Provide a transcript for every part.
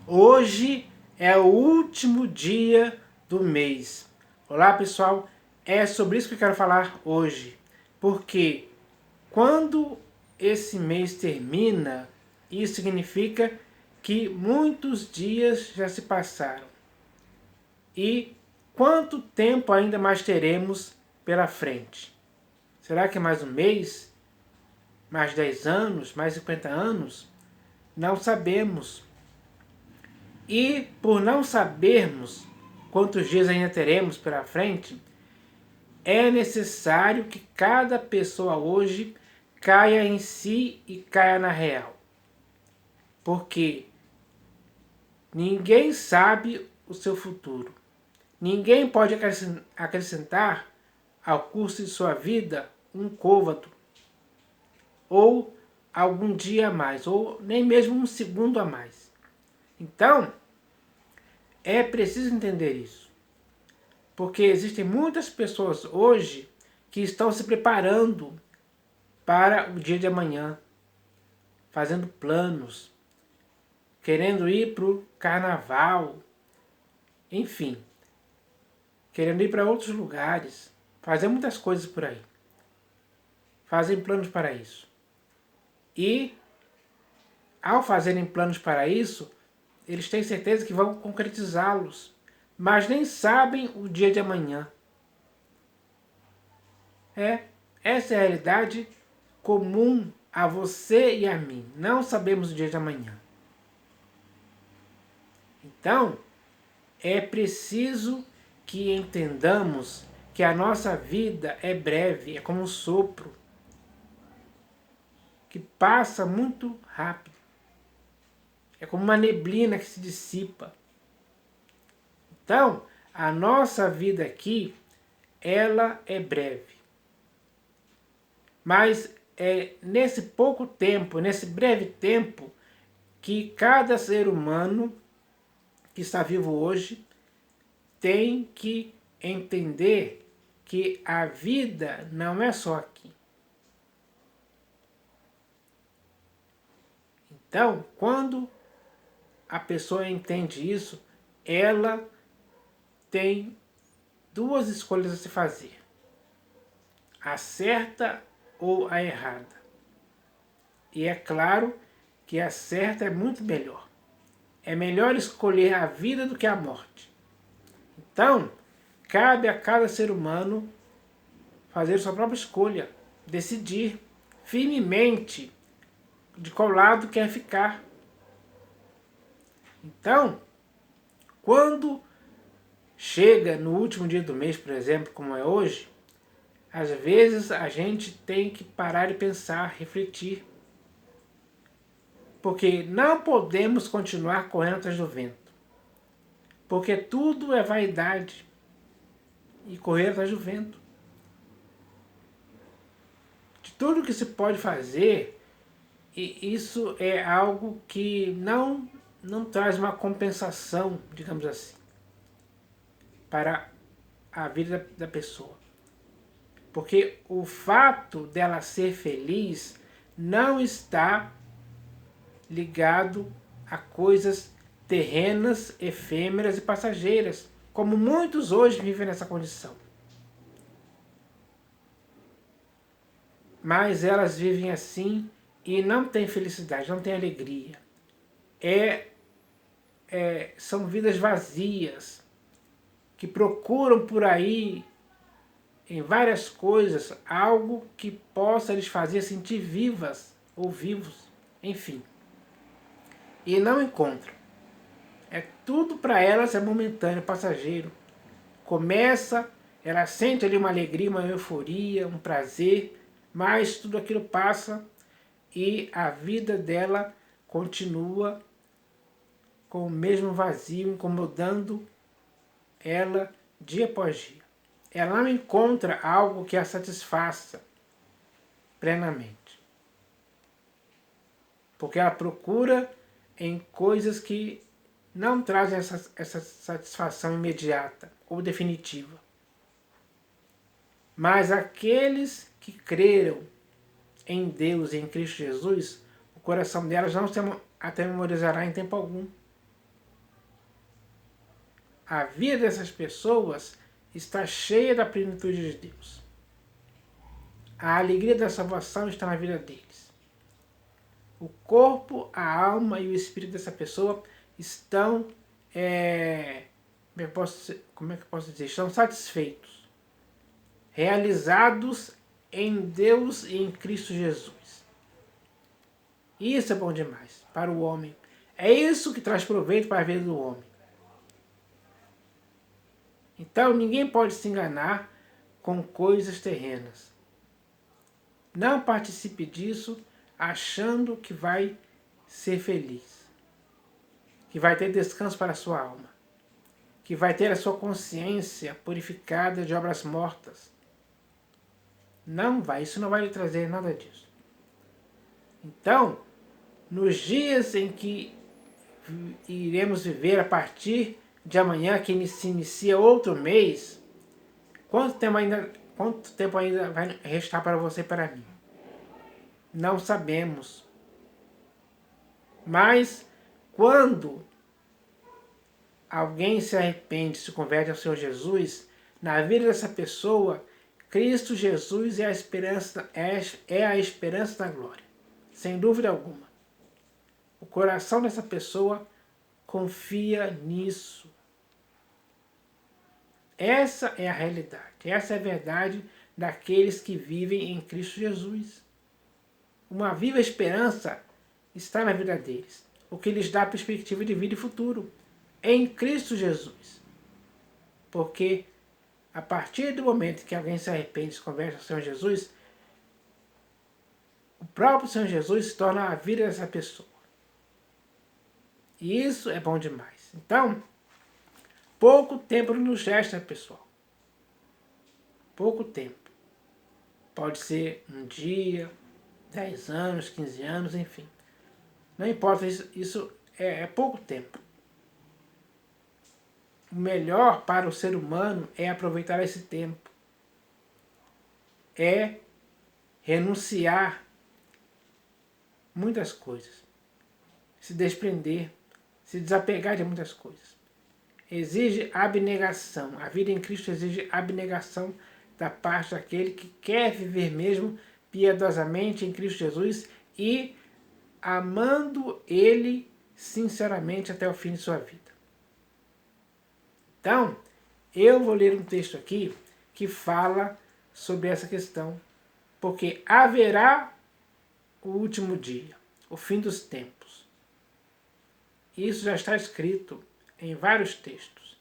Hoje é o último dia do mês. Olá pessoal, é sobre isso que eu quero falar hoje. Porque quando esse mês termina, isso significa que muitos dias já se passaram. E quanto tempo ainda mais teremos pela frente? Será que é mais um mês? Mais 10 anos? Mais 50 anos? Não sabemos. E por não sabermos quantos dias ainda teremos pela frente, é necessário que cada pessoa hoje caia em si e caia na real. Porque ninguém sabe o seu futuro. Ninguém pode acrescentar ao curso de sua vida um côvado, ou algum dia a mais, ou nem mesmo um segundo a mais. Então, é preciso entender isso. Porque existem muitas pessoas hoje que estão se preparando para o dia de amanhã, fazendo planos, querendo ir para o carnaval, enfim, querendo ir para outros lugares, fazer muitas coisas por aí. Fazem planos para isso. E, ao fazerem planos para isso, eles têm certeza que vão concretizá-los, mas nem sabem o dia de amanhã. Essa é a realidade comum a você e a mim. Não sabemos o dia de amanhã. Então, é preciso que entendamos que a nossa vida é breve, é como um sopro, que passa muito rápido. É como uma neblina que se dissipa. Então, a nossa vida aqui, ela é breve. Mas é nesse pouco tempo, nesse breve tempo, que cada ser humano que está vivo hoje tem que entender que a vida não é só aqui. Então, quando a pessoa entende isso, ela tem duas escolhas a se fazer: a certa ou a errada. E é claro que a certa é muito melhor. É melhor escolher a vida do que a morte. Então, cabe a cada ser humano fazer sua própria escolha, decidir firmemente de qual lado quer ficar. Então, quando chega no último dia do mês, por exemplo, como é hoje, às vezes a gente tem que parar e pensar, refletir. Porque não podemos continuar correndo atrás do vento. Porque tudo é vaidade e correr atrás do vento. De tudo que se pode fazer, e isso é algo que não traz uma compensação, digamos assim, para a vida da pessoa. Porque o fato dela ser feliz não está ligado a coisas terrenas, efêmeras e passageiras, como muitos hoje vivem nessa condição. Mas elas vivem assim e não têm felicidade, não têm alegria. São vidas vazias, que procuram por aí, em várias coisas, algo que possa lhes fazer sentir vivas ou vivos, enfim. E não encontram. Tudo para elas é momentâneo, passageiro. Começa, ela sente ali uma alegria, uma euforia, um prazer, mas tudo aquilo passa e a vida dela continua com o mesmo vazio, incomodando ela dia após dia. Ela não encontra algo que a satisfaça plenamente. Porque ela procura em coisas que não trazem essa satisfação imediata ou definitiva. Mas aqueles que creram em Deus e em Cristo Jesus, o coração delas não se atemorizará em tempo algum. a vida dessas pessoas está cheia da plenitude de Deus. A alegria da salvação está na vida deles. O corpo, a alma e o espírito dessa pessoa estão, como é que eu posso dizer? Estão satisfeitos, realizados em Deus e em Cristo Jesus. Isso é bom demais para o homem. É isso que traz proveito para a vida do homem. Então ninguém pode se enganar com coisas terrenas. Não participe disso achando que vai ser feliz, que vai ter descanso para a sua alma, que vai ter a sua consciência purificada de obras mortas. Não vai, isso não vai lhe trazer nada disso. Então, nos dias em que iremos viver a partir de amanhã, que se inicia outro mês, quanto tempo ainda vai restar para você e para mim? Não sabemos. Mas quando alguém se arrepende, se converte ao Senhor Jesus, na vida dessa pessoa, Cristo Jesus é a esperança da glória, sem dúvida alguma. O coração dessa pessoa confia nisso. Essa é a realidade, essa é a verdade daqueles que vivem em Cristo Jesus. Uma viva esperança está na vida deles, o que lhes dá perspectiva de vida e futuro em Cristo Jesus. Porque a partir do momento que alguém se arrepende e se converte ao Senhor Jesus, o próprio Senhor Jesus se torna a vida dessa pessoa. E isso é bom demais. Então, pouco tempo nos resta, pessoal. Pouco tempo. Pode ser um dia, 10 anos, 15 anos, enfim. Não importa, isso é pouco tempo. O melhor para o ser humano é aproveitar esse tempo. É renunciar muitas coisas. Se desprender, se desapegar de muitas coisas. Exige abnegação. A vida em Cristo exige abnegação da parte daquele que quer viver mesmo piedosamente em Cristo Jesus e amando Ele sinceramente até o fim de sua vida. Então, eu vou ler um texto aqui que fala sobre essa questão, porque haverá o último dia, o fim dos tempos. Isso já está escrito em vários textos.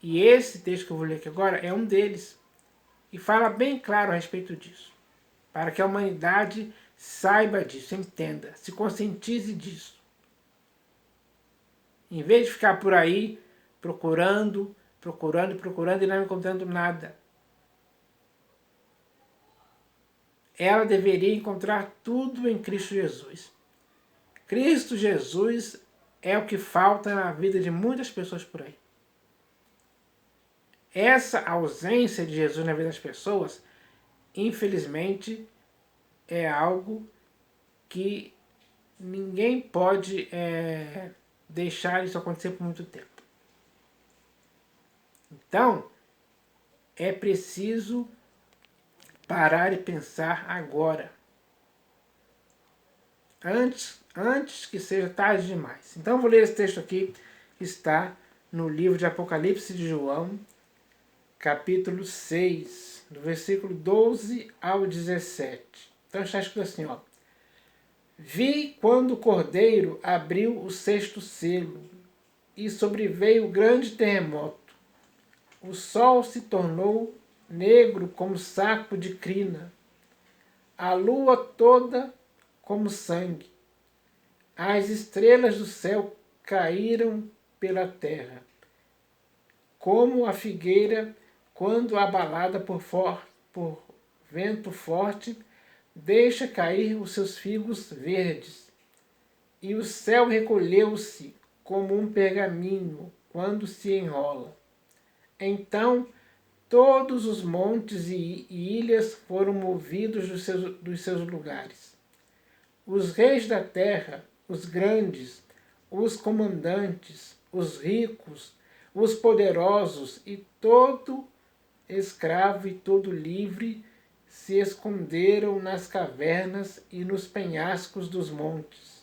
E esse texto que eu vou ler aqui agora é um deles. E fala bem claro a respeito disso. Para que a humanidade saiba disso, entenda, se conscientize disso. Em vez de ficar por aí procurando e não encontrando nada. Ela deveria encontrar tudo em Cristo Jesus. Cristo Jesus é o que falta na vida de muitas pessoas por aí. Essa ausência de Jesus na vida das pessoas, infelizmente, é algo que ninguém pode deixar isso acontecer por muito tempo. Então, é preciso parar e pensar agora. Antes que seja tarde demais. Então, eu vou ler esse texto aqui, que está no livro de Apocalipse de João, capítulo 6, do versículo 12 ao 17. Então está escrito assim, ó. Vi quando o Cordeiro abriu o 6º selo, e sobreveio grande terremoto. O sol se tornou negro como saco de crina, a lua toda como sangue. As estrelas do céu caíram pela terra, como a figueira quando abalada por vento forte, deixa cair os seus figos verdes. E o céu recolheu-se como um pergaminho quando se enrola. Então todos os montes e ilhas foram movidos dos seus lugares. Os reis da terra, os grandes, os comandantes, os ricos, os poderosos e todo escravo e todo livre se esconderam nas cavernas e nos penhascos dos montes.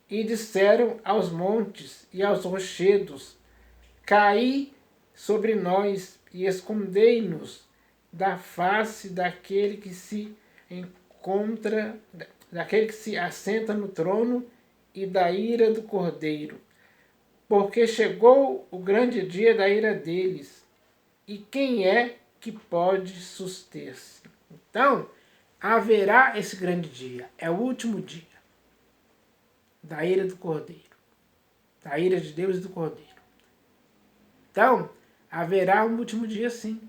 E disseram aos montes e aos rochedos: caí sobre nós e escondei-nos da face daquele que se encontra, daquele que se assenta no trono e da ira do Cordeiro. Porque chegou o grande dia da ira deles, e quem é que pode suster-se? Então, haverá esse grande dia, é o último dia da ira do Cordeiro, da ira de Deus e do Cordeiro. Então, haverá um último dia sim,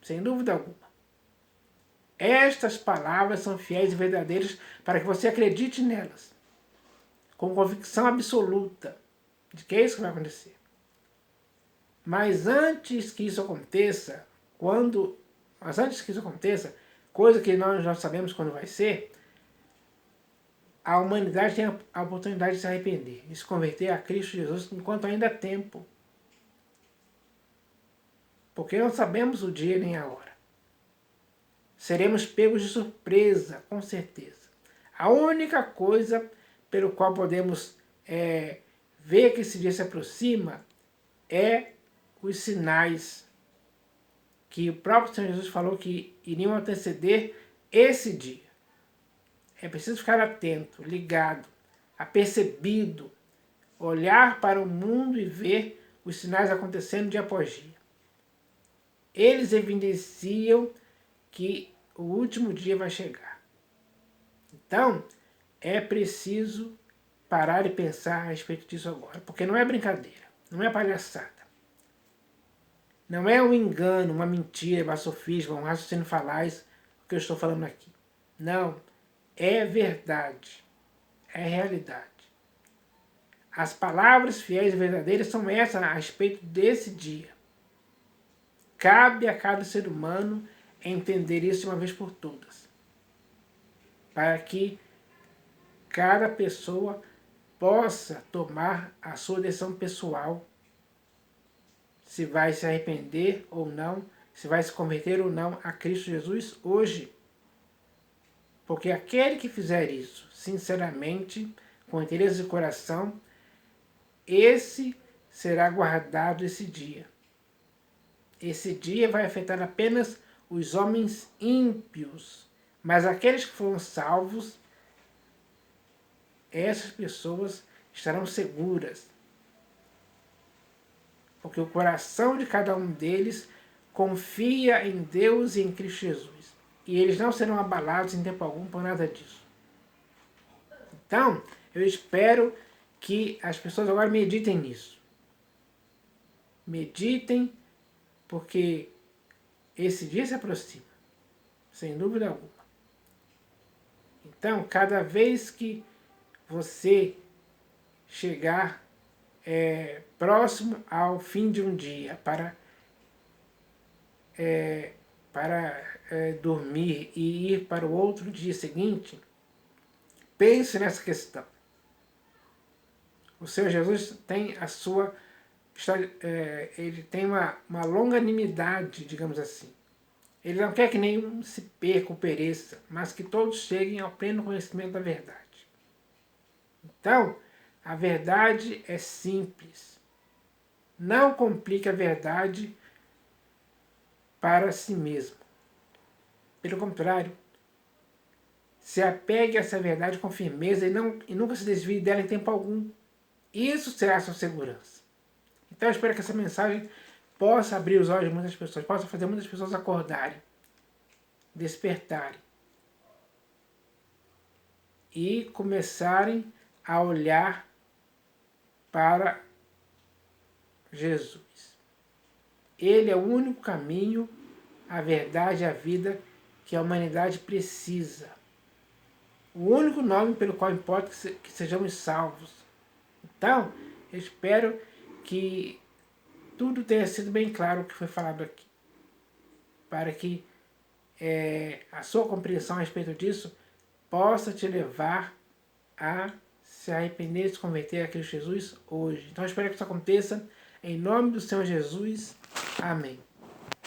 sem dúvida alguma. Estas palavras são fiéis e verdadeiras para que você acredite nelas, com convicção absoluta de que é isso que vai acontecer. Mas antes que isso aconteça, coisa que nós já sabemos quando vai ser, a humanidade tem a oportunidade de se arrepender, de se converter a Cristo Jesus enquanto ainda há tempo. Porque não sabemos o dia nem a hora. Seremos pegos de surpresa, com certeza. A única coisa pelo qual podemos ver que esse dia se aproxima é os sinais que o próprio Senhor Jesus falou que iriam anteceder esse dia. É preciso ficar atento, ligado, apercebido, olhar para o mundo e ver os sinais acontecendo dia após dia. Eles evidenciam que o último dia vai chegar. Então, é preciso parar e pensar a respeito disso agora, porque não é brincadeira, não é palhaçada. Não é um engano, uma mentira, um sofisma, um raciocínio falaz, o que eu estou falando aqui. Não, é verdade, é realidade. As palavras fiéis e verdadeiras são essas a respeito desse dia. Cabe a cada ser humano entender isso de uma vez por todas, para que cada pessoa possa tomar a sua decisão pessoal, se vai se arrepender ou não, se vai se converter ou não a Cristo Jesus hoje. Porque aquele que fizer isso, sinceramente, com interesse de coração, esse será guardado esse dia. Esse dia vai afetar apenas os homens ímpios, mas aqueles que foram salvos, essas pessoas estarão seguras, porque o coração de cada um deles confia em Deus e em Cristo Jesus, e eles não serão abalados em tempo algum por nada disso. Então, eu espero que as pessoas agora meditem nisso. Meditem, porque esse dia se aproxima, sem dúvida alguma. Então, cada vez que você chegar próximo ao fim de um dia para dormir e ir para o outro dia seguinte, pense nessa questão. O Senhor Jesus tem a sua ele tem uma longanimidade, digamos assim. Ele não quer que nenhum se perca ou pereça, mas que todos cheguem ao pleno conhecimento da verdade. Então, a verdade é simples. Não complique a verdade para si mesmo. Pelo contrário, se apegue a essa verdade com firmeza e nunca se desvie dela em tempo algum. Isso será a sua segurança. Então eu espero que essa mensagem possa abrir os olhos de muitas pessoas, possa fazer muitas pessoas acordarem, despertarem e começarem a olhar para Jesus. Ele é o único caminho, a verdade e a vida que a humanidade precisa. O único nome pelo qual importa que sejamos salvos. Então, eu espero que tudo tenha sido bem claro o que foi falado aqui, para que a sua compreensão a respeito disso possa te levar a se arrepender e se converter a Cristo Jesus hoje. Então eu espero que isso aconteça. Em nome do Senhor Jesus. Amém.